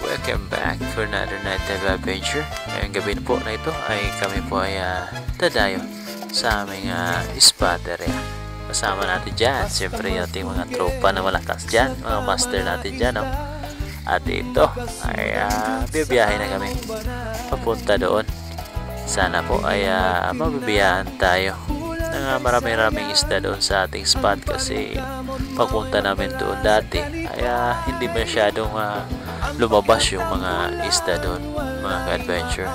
Welcome back for another night of adventure. Ngayong gabi na po na ito ay kami po ay dadayo sa aming spot area. Kasama natin dyan, siyempre yung ating mga tropa na malakas dyan, mga master natin dyan. No? At ito ay bibiyahe na kami papunta doon. Sana po ay mabibiyahan tayo ng marami-raming isda doon sa ating spot kasi pagpunta namin doon dati ay hindi masyadong lumabas yung mga isda doon, mga ka-adventure.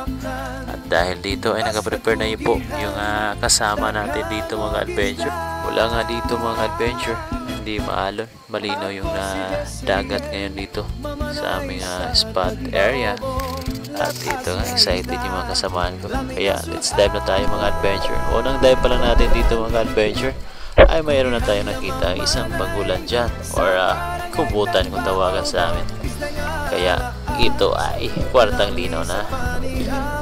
At dahil dito ay nakaprepare na po yung kasama natin dito, mga adventure. Wala nga dito, mga adventure, hindi maalon, malinaw yung dagat ngayon dito sa aming spot area. At ito nga, excited yung mga kasamaan ko. Kaya let's dive na tayo, mga adventure. Unang dive pa lang natin dito, mga adventure, ay mayroon na tayo nakita isang bagulan dyan, or kubutan kung tawagan sa amin. Kaya ito ay kwartang linaw na.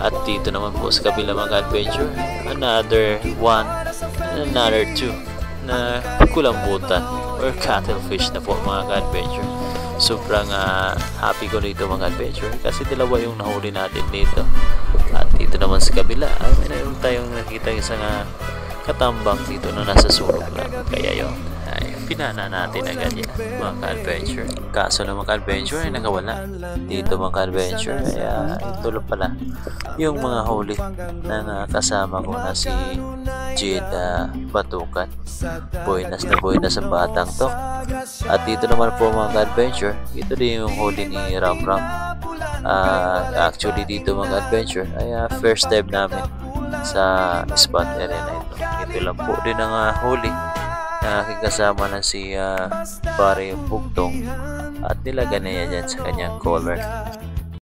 At dito naman po sa kabila, mga adventure, another one, another two na kulambutan or cuttlefish na po, mga adventure. Sobrang happy ko dito, mga adventure, kasi dalawa yung nahuli natin dito. At dito naman sa kabila ay mayroon tayong nakita isang katambang dito na nasa sulok lang. Kaya yun ay pinana natin agad yan, mga ka-adventure. Kaso na, mga ka-adventure, ay nakawala dito, mga ka-adventure. Kaya ito lang pala yung mga huli ng kasama ko na si Jade Batukan. Buenas sa batang to. At dito naman po, mga ka-adventure, ito din yung huli ni Ram Ram. Actually dito, mga adventure, ay first dive namin sa spot area na ito. Ito lang po din ang huli na aking kasama na si Pare Bugtong, at nilagay na niya dyan sa kanyang collar.